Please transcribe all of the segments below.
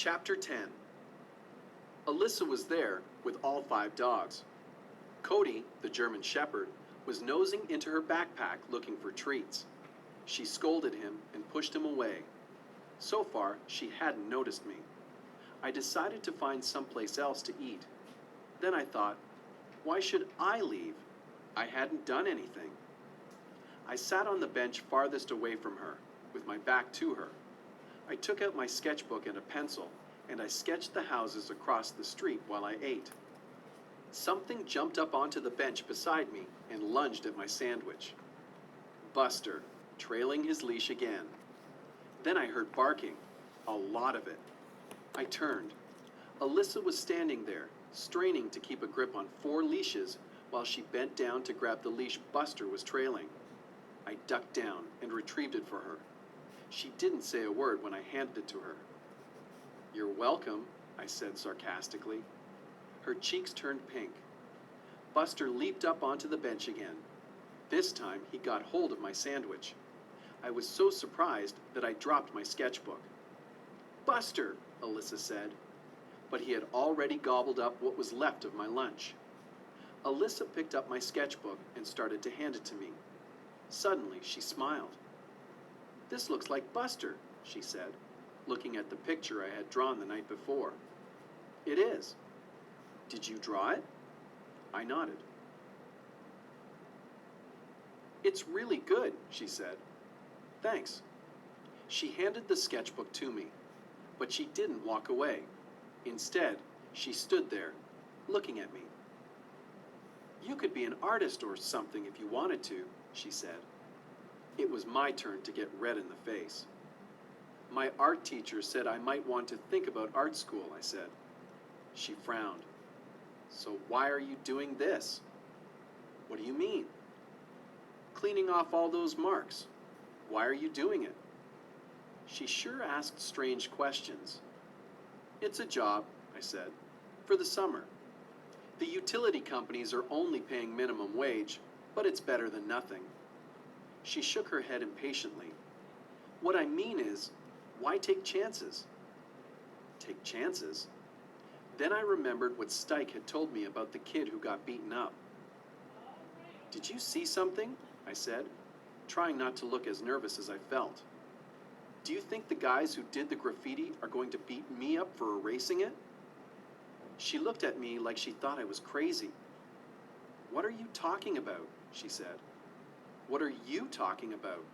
Chapter 10. Alyssa was there with all 5 dogs. Cody, the German Shepherd, was nosing into her backpack looking for treats. She scolded him and pushed him away. So far, she hadn't noticed me. I decided to find someplace else to eat. Then I thought, why should I leave? I hadn't done anything. I sat on the bench farthest away from her, with my back to her. I took out my sketchbook and a pencil, and I sketched the houses across the street while I ate. Something jumped up onto the bench beside me and lunged at my sandwich. Buster, trailing his leash again. Then I heard barking, a lot of it. I turned. Alyssa was standing there, straining to keep a grip on 4 leashes while she bent down to grab the leash Buster was trailing. I ducked down and retrieved it for her. She didn't say a word when I handed it to her. "You're welcome," I said sarcastically. Her cheeks turned pink. Buster leaped up onto the bench again. This time he got hold of my sandwich. I was so surprised that I dropped my sketchbook. "Buster," Alyssa said, but he had already gobbled up what was left of my lunch. Alyssa picked up my sketchbook and started to hand it to me. Suddenly she smiled. "This looks like Buster," she said, looking at the picture I had drawn the night before. "It is. Did you draw it?" I nodded. "It's really good," she said. "Thanks." She handed the sketchbook to me, but she didn't walk away. Instead, she stood there, looking at me. "You could be an artist or something if you wanted to," she said. It was my turn to get red in the face. "My art teacher said I might want to think about art school," I said. She frowned. "So why are you doing this?" "What do you mean?" "Cleaning off all those marks. Why are you doing it?" She sure asked strange questions. "It's a job," I said, "for the summer. The utility companies are only paying minimum wage, but it's better than nothing." She shook her head impatiently. "What I mean is, why take chances?" "Take chances?" Then I remembered what Stike had told me about the kid who got beaten up. "Did you see something?" I said, trying not to look as nervous as I felt. "Do you think the guys who did the graffiti are going to beat me up for erasing it?" She looked at me like she thought I was crazy. "What are you talking about?" she said. "What are you talking about?"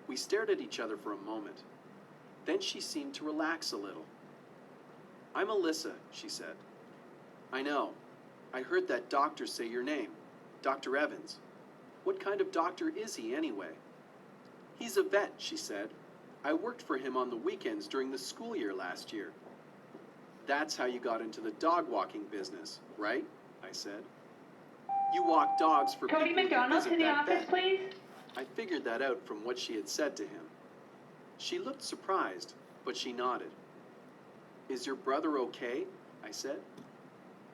We stared at each other for a moment. Then she seemed to relax a little. "I'm Alyssa," she said. "I know. I heard that doctor say your name, Dr. Evans. What kind of doctor is he anyway?" "He's a vet," she said. "I worked for him on the weekends during the school year last year." "That's how you got into the dog walking business, right?" I said. "You walk dogs for Cody people who McDonald visit to the that office, vet." please. I figured that out from what she had said to him. She looked surprised, but she nodded. "Is your brother okay?" I said.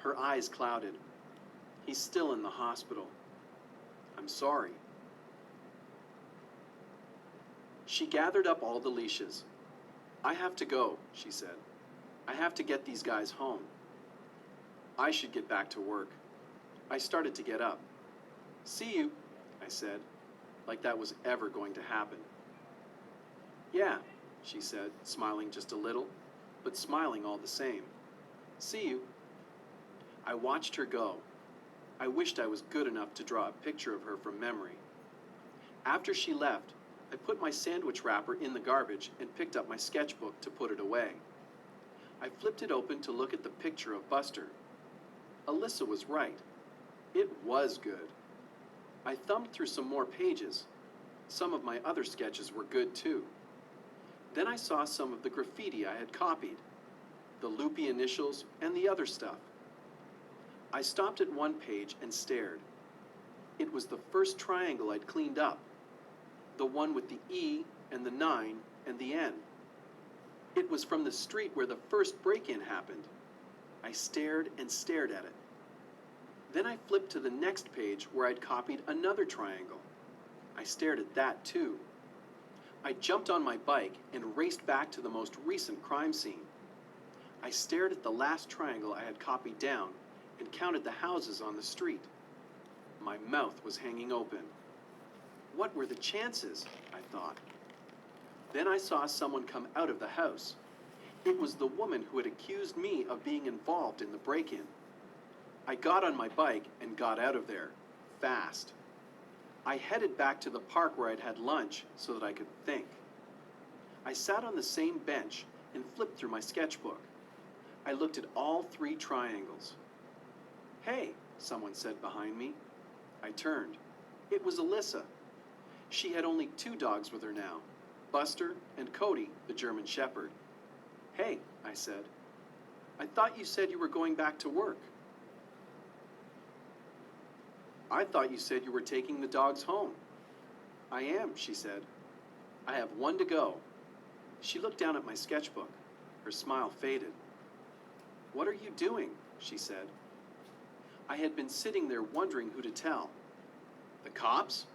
Her eyes clouded. "He's still in the hospital." "I'm sorry." She gathered up all the leashes. "I have to go," she said. "I have to get these guys home." I should get back to work. I started to get up. "See you," I said, like that was ever going to happen. "Yeah," she said, smiling just a little, but smiling all the same. "See you." I watched her go. I wished I was good enough to draw a picture of her from memory. After she left, I put my sandwich wrapper in the garbage and picked up my sketchbook to put it away. I flipped it open to look at the picture of Buster. Alyssa was right. It was good. I thumbed through some more pages. Some of my other sketches were good too. Then I saw some of the graffiti I had copied, the loopy initials and the other stuff. I stopped at one page and stared. It was the first triangle I'd cleaned up, the one with the E and the 9 and the N. It was from the street where the first break-in happened. I stared and stared at it. Then I flipped to the next page where I'd copied another triangle. I stared at that too. I jumped on my bike and raced back to the most recent crime scene. I stared at the last triangle I had copied down and counted the houses on the street. My mouth was hanging open. What were the chances? I thought. Then I saw someone come out of the house. It was the woman who had accused me of being involved in the break-in. I got on my bike and got out of there, fast. I headed back to the park where I'd had lunch so that I could think. I sat on the same bench and flipped through my sketchbook. I looked at all 3 triangles. "Hey," someone said behind me. I turned. It was Alyssa. She had only 2 dogs with her now, Buster and Cody, the German Shepherd. "Hey," I said. "I thought you said you were going back to work." "I thought you said you were taking the dogs home." "I am," she said. "I have 1 to go." She looked down at my sketchbook. Her smile faded. "What are you doing?" she said. I had been sitting there wondering who to tell. The cops?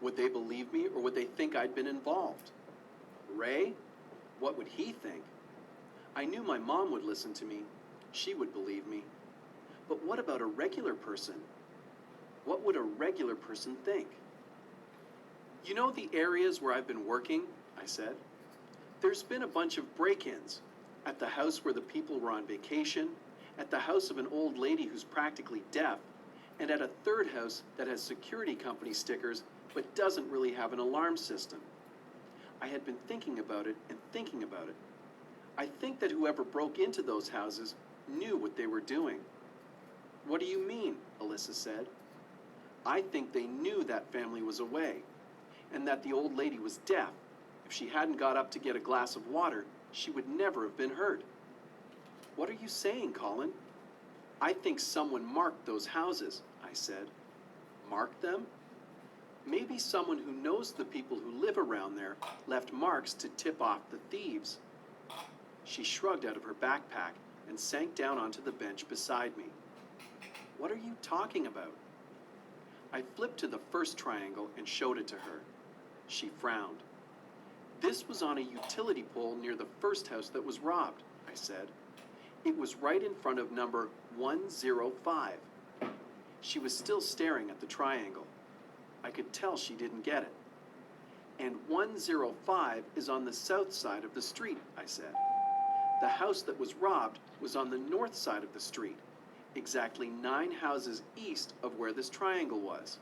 Would they believe me or would they think I'd been involved? Ray? What would he think? I knew my mom would listen to me. She would believe me. But what about a regular person? What would a regular person think? "You know the areas where I've been working?" I said. "There's been a bunch of break-ins. At the house where the people were on vacation, at the house of an old lady who's practically deaf, and at a third house that has security company stickers but doesn't really have an alarm system." I had been thinking about it and thinking about it. I think that whoever broke into those houses knew what they were doing. "What do you mean?" Alyssa said. "I think they knew that family was away, and that the old lady was deaf. If she hadn't got up to get a glass of water, she would never have been hurt." "What are you saying, Colin?" "I think someone marked those houses," I said. "Marked them?" "Maybe someone who knows the people who live around there left marks to tip off the thieves." She shrugged out of her backpack and sank down onto the bench beside me. "What are you talking about?" I flipped to the first triangle and showed it to her. She frowned. "This was on a utility pole near the first house that was robbed," I said. "It was right in front of number 105. She was still staring at the triangle. I could tell she didn't get it. "And 105 is on the south side of the street," I said. "The house that was robbed was on the north side of the street, exactly 9 houses east of where this triangle was."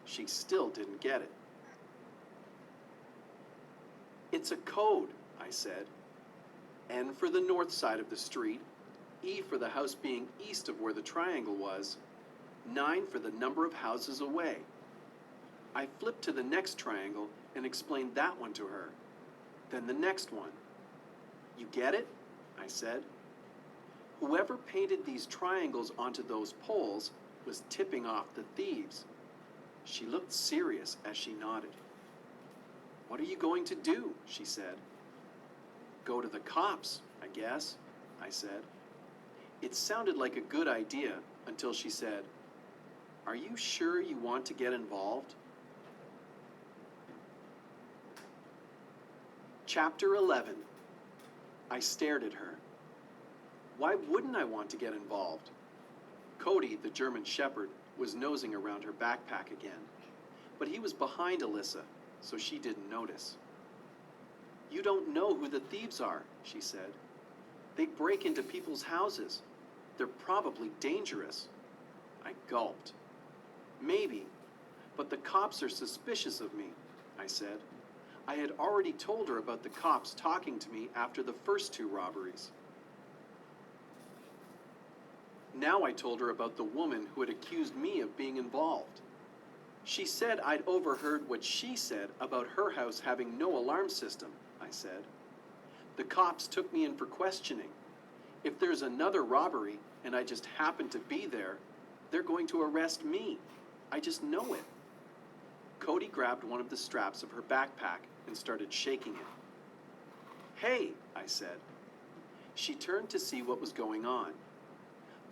She still didn't get it. "It's a code," I said. "N for the north side of the street, E for the house being east of where the triangle was, 9 for the number of houses away." I flipped to the next triangle and explained that one to her. Then the next one. "You get it?" I said. "Whoever painted these triangles onto those poles was tipping off the thieves." She looked serious as she nodded. "What are you going to do?" she said. "Go to the cops, I guess," I said. It sounded like a good idea until she said, "Are you sure you want to get involved?" Chapter 11. I stared at her. Why wouldn't I want to get involved? Cody, the German Shepherd, was nosing around her backpack again, but he was behind Alyssa, so she didn't notice. "You don't know who the thieves are," she said. "They break into people's houses. They're probably dangerous." I gulped. "Maybe, but the cops are suspicious of me," I said. I had already told her about the cops talking to me after the first 2 robberies. Now I told her about the woman who had accused me of being involved. "She said I'd overheard what she said about her house having no alarm system," I said. "The cops took me in for questioning. If there's another robbery and I just happen to be there, they're going to arrest me. I just know it." Cody grabbed one of the straps of her backpack and started shaking it. "Hey," I said. She turned to see what was going on.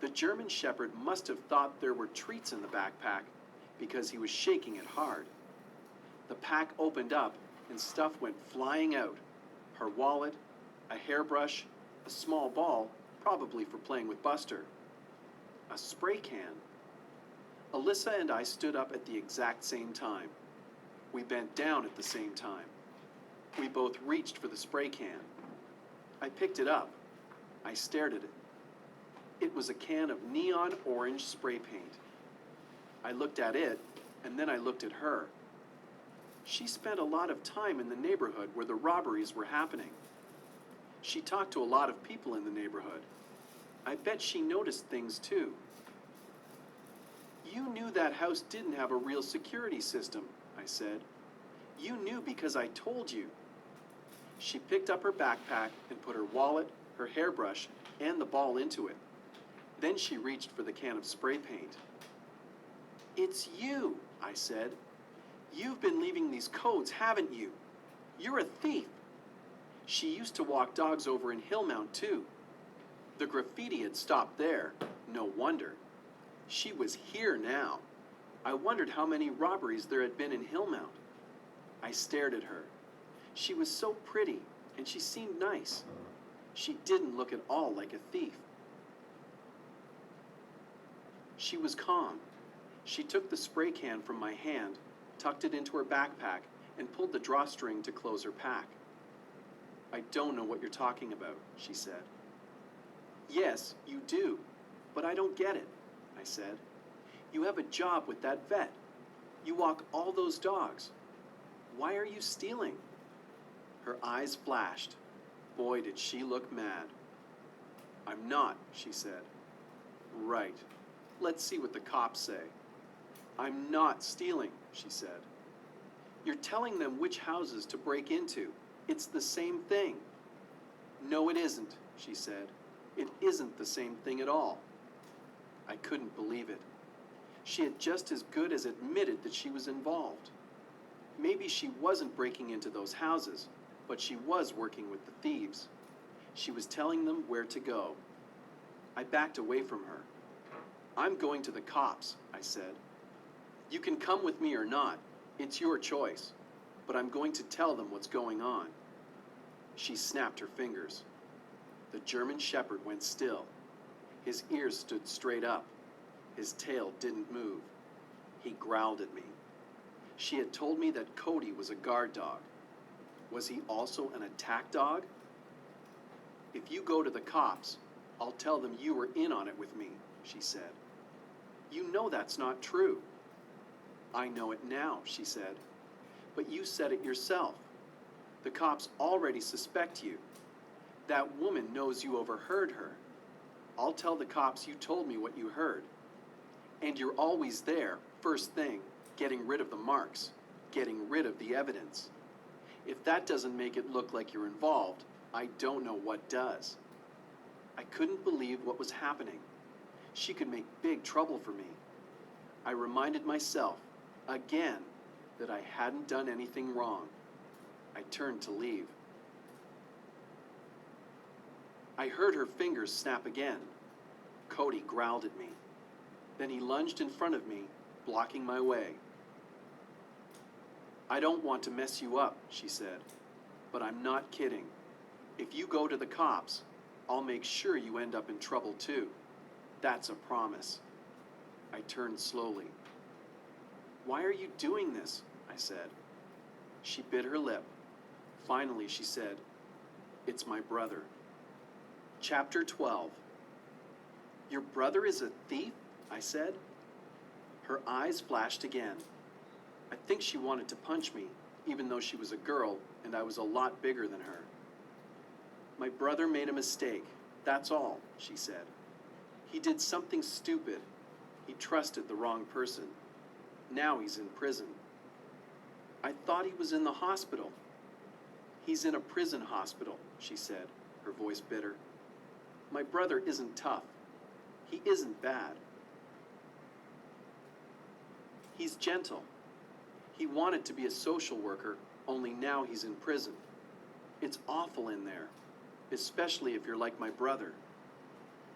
The German Shepherd must have thought there were treats in the backpack because he was shaking it hard. The pack opened up and stuff went flying out. Her wallet, a hairbrush, a small ball, probably for playing with Buster. A spray can. Alyssa and I stood up at the exact same time. We bent down at the same time. We both reached for the spray can. I picked it up. I stared at it. It was a can of neon orange spray paint. I looked at it, and then I looked at her. She spent a lot of time in the neighborhood where the robberies were happening. She talked to a lot of people in the neighborhood. I bet she noticed things too. You knew that house didn't have a real security system, I said. You knew because I told you. She picked up her backpack and put her wallet, her hairbrush, and the ball into it. Then she reached for the can of spray paint. It's you, I said. You've been leaving these codes, haven't you? You're a thief. She used to walk dogs over in Hillmount, too. The graffiti had stopped there. No wonder. She was here now. I wondered how many robberies there had been in Hillmount. I stared at her. She was so pretty, and she seemed nice. She didn't look at all like a thief. She was calm. She took the spray can from my hand, tucked it into her backpack, and pulled the drawstring to close her pack. I don't know what you're talking about, she said. Yes, you do, but I don't get it, I said. You have a job with that vet. You walk all those dogs. Why are you stealing? Her eyes flashed. Boy, did she look mad. I'm not, she said. Right. Let's see what the cops say. I'm not stealing, she said. You're telling them which houses to break into. It's the same thing. No, it isn't, she said. It isn't the same thing at all. I couldn't believe it. She had just as good as admitted that she was involved. Maybe she wasn't breaking into those houses, but she was working with the thieves. She was telling them where to go. I backed away from her. I'm going to the cops, I said. You can come with me or not. It's your choice. But I'm going to tell them what's going on. She snapped her fingers. The German Shepherd went still. His ears stood straight up. His tail didn't move. He growled at me. She had told me that Cody was a guard dog. Was he also an attack dog? If you go to the cops, I'll tell them you were in on it with me, she said. You know that's not true. I know it now, she said. But you said it yourself. The cops already suspect you. That woman knows you overheard her. I'll tell the cops you told me what you heard. And you're always there, first thing, getting rid of the marks, getting rid of the evidence. If that doesn't make it look like you're involved, I don't know what does. I couldn't believe what was happening. She could make big trouble for me. I reminded myself, again, that I hadn't done anything wrong. I turned to leave. I heard her fingers snap again. Cody growled at me. Then he lunged in front of me, blocking my way. I don't want to mess you up, she said, but I'm not kidding. If you go to the cops, I'll make sure you end up in trouble too. That's a promise. I turned slowly. Why are you doing this? I said. She bit her lip. Finally, she said, It's my brother. Chapter 12. Your brother is a thief? I said. Her eyes flashed again. I think she wanted to punch me, even though she was a girl and I was a lot bigger than her. My brother made a mistake, that's all, she said. He did something stupid. He trusted the wrong person. Now he's in prison. I thought he was in the hospital. He's in a prison hospital, she said, her voice bitter. My brother isn't tough. He isn't bad. He's gentle. He wanted to be a social worker, only now he's in prison. It's awful in there, especially if you're like my brother.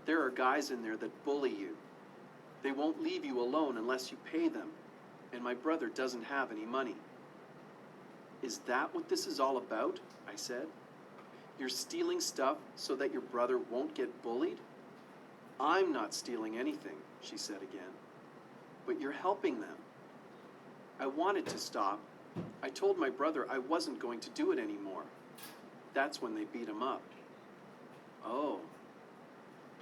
There are guys in there that bully you. They won't leave you alone unless you pay them, and my brother doesn't have any money. Is that what this is all about? I said. You're stealing stuff so that your brother won't get bullied? I'm not stealing anything, she said again. But you're helping them. I wanted to stop. I told my brother I wasn't going to do it anymore. That's when they beat him up. Oh.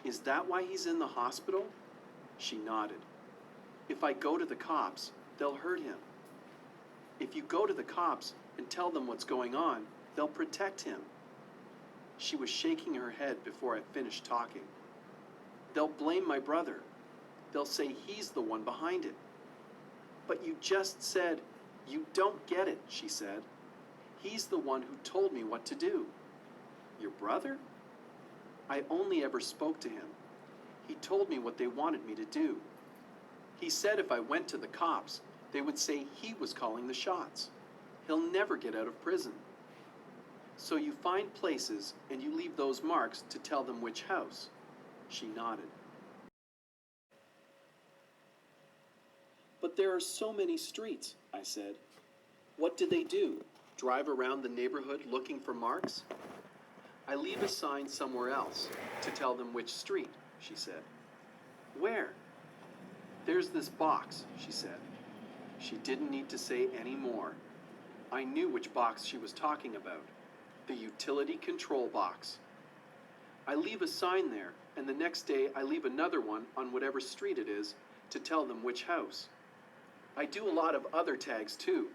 Is that why he's in the hospital? She nodded. If I go to the cops, they'll hurt him. If you go to the cops and tell them what's going on, they'll protect him. She was shaking her head before I finished talking. They'll blame my brother. They'll say he's the one behind it. But you just said, you don't get it, she said. He's the one who told me what to do. Your brother? I only ever spoke to him. He told me what they wanted me to do. He said if I went to the cops, they would say he was calling the shots. He'll never get out of prison. So you find places and you leave those marks to tell them which house. She nodded. But there are so many streets, I said. What do they do? Drive around the neighborhood looking for marks? I leave a sign somewhere else to tell them which street, she said. Where? There's this box, she said. She didn't need to say any more. I knew which box she was talking about. The utility control box. I leave a sign there, and the next day I leave another one on whatever street it is to tell them which house. I do a lot of other tags too,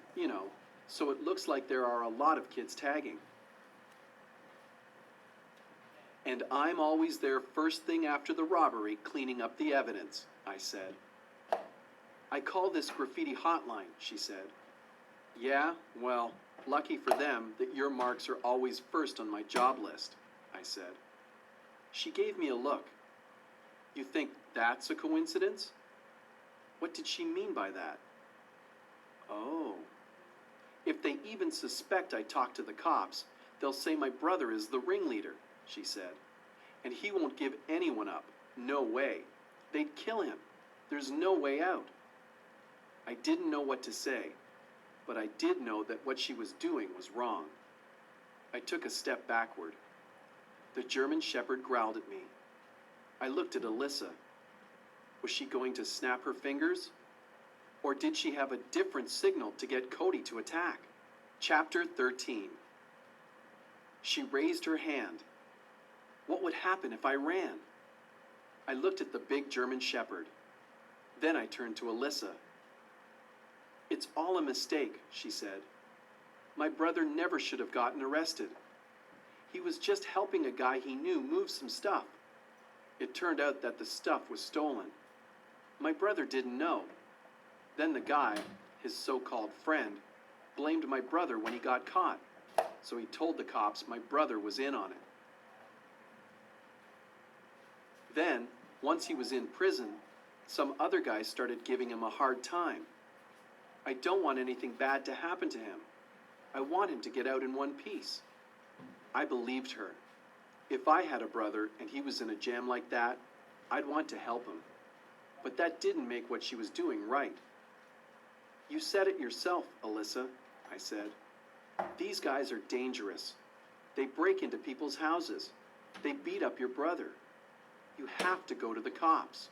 so it looks like there are a lot of kids tagging. And I'm always there first thing after the robbery cleaning up the evidence, I said. I call this graffiti hotline, she said. Yeah, well, lucky for them that your marks are always first on my job list, I said. She gave me a look. You think that's a coincidence? What did she mean by that? Oh. If they even suspect I talked to the cops, they'll say my brother is the ringleader, she said. And he won't give anyone up. No way. They'd kill him. There's no way out. I didn't know what to say, but I did know that what she was doing was wrong. I took a step backward. The German Shepherd growled at me. I looked at Alyssa. Was she going to snap her fingers? Or did she have a different signal to get Cody to attack? Chapter 13. She raised her hand. What would happen if I ran? I looked at the big German Shepherd. Then I turned to Alyssa. It's all a mistake, she said. My brother never should have gotten arrested. He was just helping a guy he knew move some stuff. It turned out that the stuff was stolen. My brother didn't know. Then the guy, his so-called friend, blamed my brother when he got caught. So he told the cops my brother was in on it. Then, once he was in prison, some other guys started giving him a hard time. I don't want anything bad to happen to him. I want him to get out in one piece. I believed her. If I had a brother and he was in a jam like that, I'd want to help him. But that didn't make what she was doing right. You said it yourself, Alyssa, I said. These guys are dangerous. They break into people's houses. They beat up your brother. You have to go to the cops.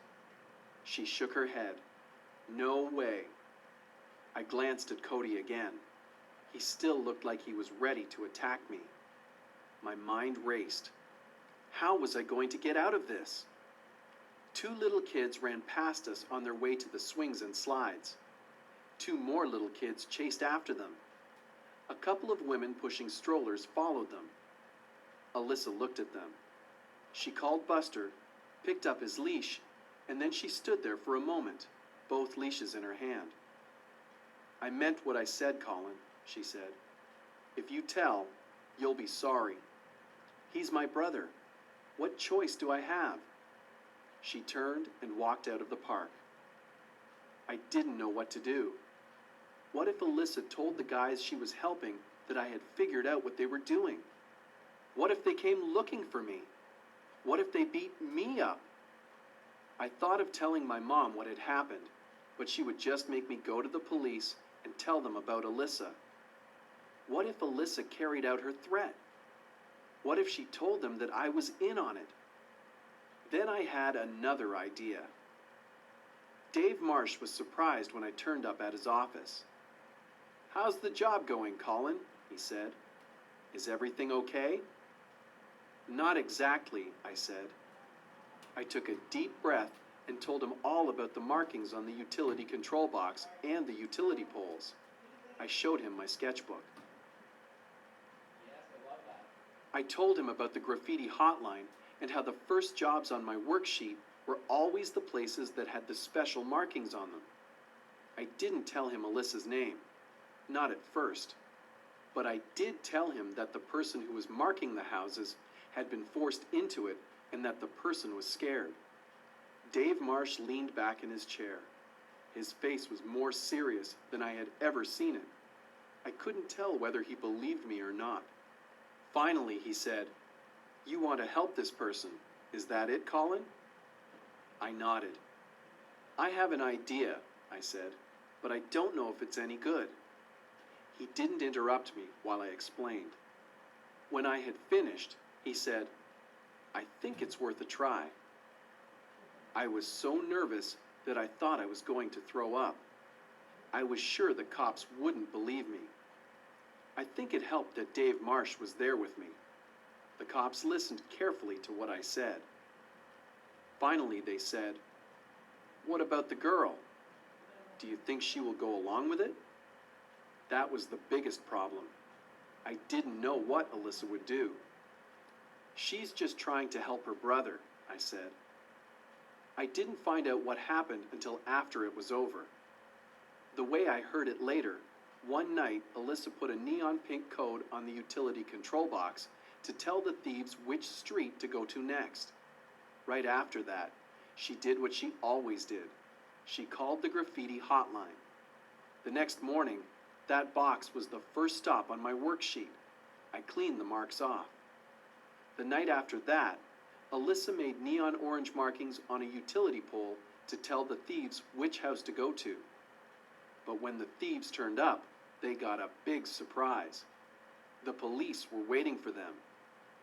She shook her head. No way. I glanced at Cody again. He still looked like he was ready to attack me. My mind raced. How was I going to get out of this? 2 little kids ran past us on their way to the swings and slides. 2 more little kids chased after them. A couple of women pushing strollers followed them. Alyssa looked at them. She called Buster, picked up his leash, and then she stood there for a moment, both leashes in her hand. I meant what I said, Colin, she said. If you tell, you'll be sorry. He's my brother. What choice do I have? She turned and walked out of the park. I didn't know what to do. What if Alyssa told the guys she was helping that I had figured out what they were doing? What if they came looking for me? What if they beat me up? I thought of telling my mom what had happened, but she would just make me go to the police and tell them about Alyssa. What if Alyssa carried out her threat? What if she told them that I was in on it? Then I had another idea. Dave Marsh was surprised when I turned up at his office. "How's the job going, Colin?" he said. "Is everything okay?" "Not exactly," I said. I took a deep breath and told him all about the markings on the utility control box and the utility poles. I showed him my sketchbook. I told him about the graffiti hotline and how the first jobs on my worksheet were always the places that had the special markings on them. I didn't tell him Alyssa's name, not at first, but I did tell him that the person who was marking the houses had been forced into it and that the person was scared. Dave Marsh leaned back in his chair. His face was more serious than I had ever seen it. I couldn't tell whether he believed me or not. Finally, he said, "You want to help this person, is that it, Colin?" I nodded. "I have an idea," I said, "but I don't know if it's any good." He didn't interrupt me while I explained. When I had finished, he said, "I think it's worth a try." I was so nervous that I thought I was going to throw up. I was sure the cops wouldn't believe me. I think it helped that Dave Marsh was there with me. The cops listened carefully to what I said. Finally, they said, "What about the girl? Do you think she will go along with it?" That was the biggest problem. I didn't know what Alyssa would do. "She's just trying to help her brother," I said. I didn't find out what happened until after it was over. The way I heard it later, one night Alyssa put a neon pink code on the utility control box to tell the thieves which street to go to next. Right after that, she did what she always did. She called the graffiti hotline. The next morning, that box was the first stop on my worksheet. I cleaned the marks off. The night after that, Alyssa made neon orange markings on a utility pole to tell the thieves which house to go to. But when the thieves turned up, they got a big surprise. The police were waiting for them.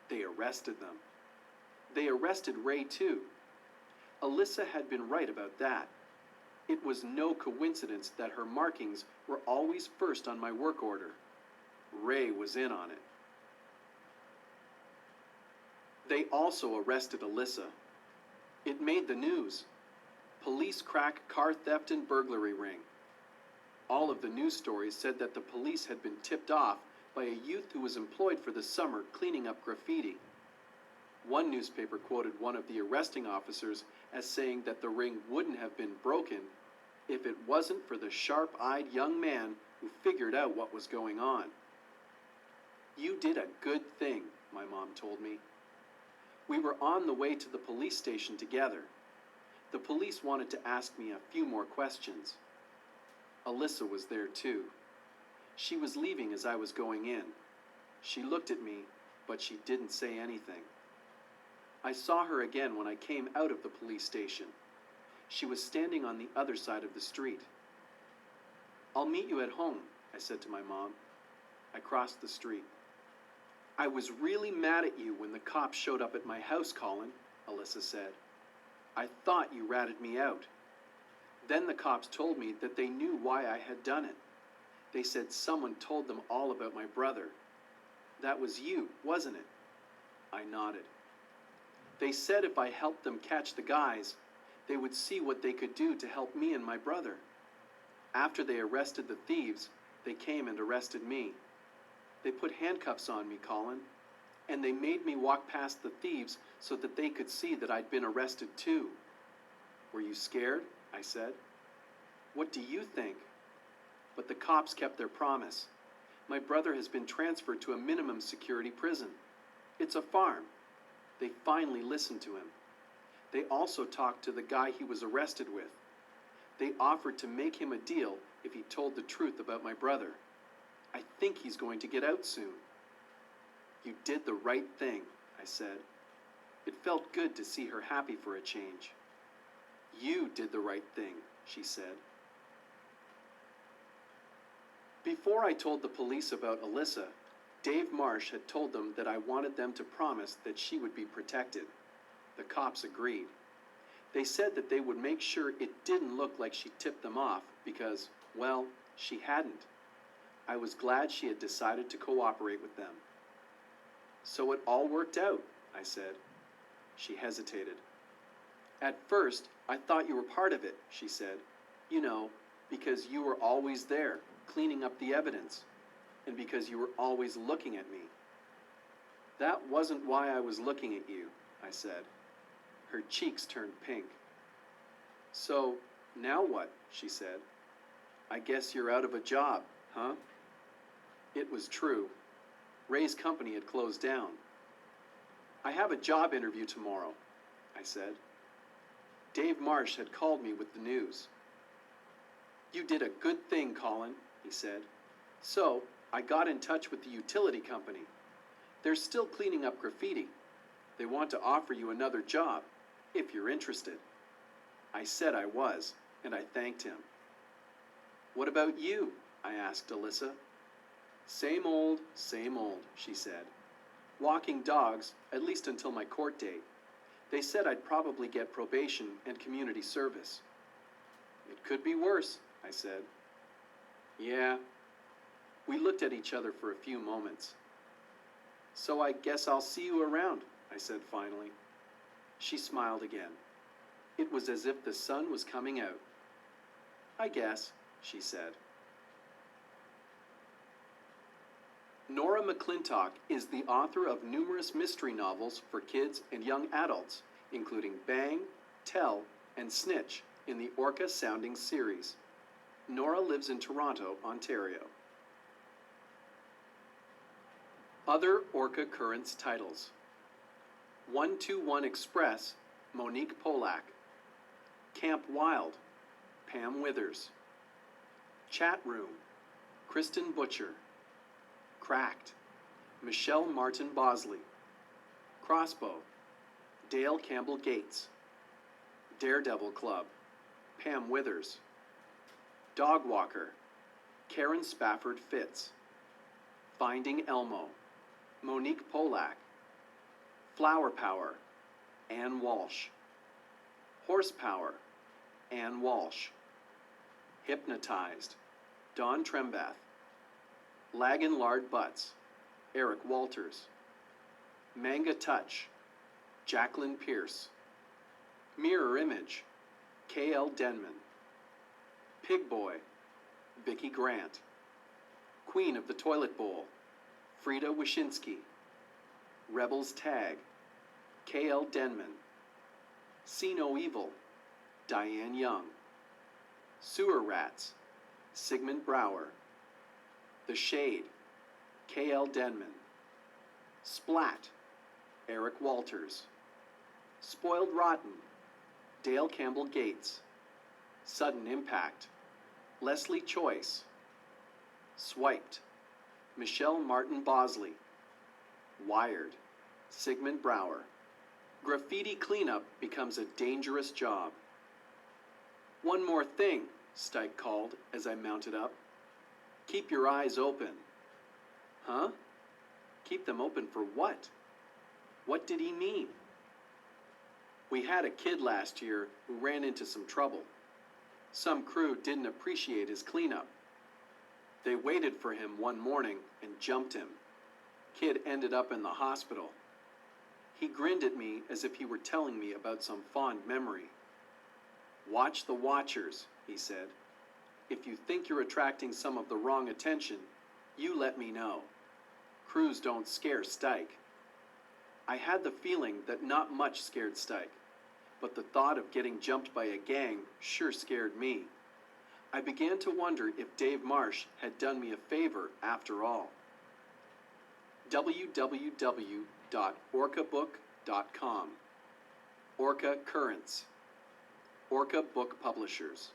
They arrested them. They arrested Ray too. Alyssa had been right about that. It was no coincidence that her markings were always first on my work order. Ray was in on it. They also arrested Alyssa. It made the news. Police crack car theft and burglary ring. All of the news stories said that the police had been tipped off by a youth who was employed for the summer cleaning up graffiti. One newspaper quoted one of the arresting officers as saying that the ring wouldn't have been broken if it wasn't for the sharp-eyed young man who figured out what was going on. "You did a good thing," my mom told me. We were on the way to the police station together. The police wanted to ask me a few more questions. Alyssa was there too. She was leaving as I was going in. She looked at me, but she didn't say anything. I saw her again when I came out of the police station. She was standing on the other side of the street. "I'll meet you at home," I said to my mom. I crossed the street. "I was really mad at you when the cops showed up at my house, Colin," Alyssa said. "I thought you ratted me out. Then the cops told me that they knew why I had done it. They said someone told them all about my brother. That was you, wasn't it?" I nodded. "They said if I helped them catch the guys, they would see what they could do to help me and my brother. After they arrested the thieves, they came and arrested me. They put handcuffs on me, Colin, and they made me walk past the thieves so that they could see that I'd been arrested too." "Were you scared?" I said. "What do you think?" But the cops kept their promise. My brother has been transferred to a minimum security prison. It's a farm. They finally listened to him. They also talked to the guy he was arrested with. They offered to make him a deal if he told the truth about my brother. I think he's going to get out soon." "You did the right thing," I said. It felt good to see her happy for a change. "You did the right thing," she said. Before I told the police about Alyssa, Dave Marsh had told them that I wanted them to promise that she would be protected. The cops agreed. They said that they would make sure it didn't look like she tipped them off because, well, she hadn't. I was glad she had decided to cooperate with them. So it all worked out, I said. She hesitated. At first, I thought you were part of it, she said. You know, because you were always there, cleaning up the evidence, and because you were always looking at me. That wasn't why I was looking at you, I said. Her cheeks turned pink. So, now what? She said. I guess you're out of a job, huh? It was true. Ray's company had closed down. I have a job interview tomorrow, I said. Dave Marsh had called me with the news. You did a good thing, Colin, he said. So, I got in touch with the utility company. They're still cleaning up graffiti. They want to offer you another job, if you're interested. I said I was, and I thanked him. What about you? I asked Alyssa. Same old, she said. Walking dogs, at least until my court date. They said I'd probably get probation and community service. It could be worse, I said. Yeah. We looked at each other for a few moments. So I guess I'll see you around, I said finally. She smiled again. It was as if the sun was coming out. I guess, she said. Nora McClintock is the author of numerous mystery novels for kids and young adults, including Bang, Tell, and Snitch in the Orca Sounding series. Nora lives in Toronto, Ontario. Other Orca Currents titles. 121 Express, Monique Polak. Camp Wild, Pam Withers. Chat Room, Kristen Butcher. Cracked, Michelle Martin Bosley. Crossbow, Dale Campbell Gates. Daredevil Club, Pam Withers. Dogwalker, Karen Spafford Fitz. Finding Elmo, Monique Polak. Flower Power, Ann Walsh. Horsepower, Ann Walsh. Hypnotized, Dawn Trembath. Laggin' Lard Butts, Eric Walters. Manga Touch, Jacqueline Pierce. Mirror Image, K.L. Denman. Pig Boy, Vicki Grant. Queen of the Toilet Bowl, Frida Wyszynski. Rebels Tag, K.L. Denman. See No Evil, Diane Young. Sewer Rats, Sigmund Brower. The Shade, K.L. Denman. Splat, Eric Walters. Spoiled Rotten, Dale Campbell Gates. Sudden Impact, Leslie Choice. Swiped, Michelle Martin Bosley. Wired, Sigmund Brower. Graffiti cleanup becomes a dangerous job. One more thing, Stike called as I mounted up. Keep your eyes open. Huh? Keep them open for what? What did he mean? We had a kid last year who ran into some trouble. Some crew didn't appreciate his cleanup. They waited for him one morning and jumped him. Kid ended up in the hospital. He grinned at me as if he were telling me about some fond memory. Watch the watchers, he said. If you think you're attracting some of the wrong attention, you let me know. Crews don't scare Stike. I had the feeling that not much scared Stike, but the thought of getting jumped by a gang sure scared me. I began to wonder if Dave Marsh had done me a favor after all. www.orcabook.com. Orca Currents. Orca Book Publishers.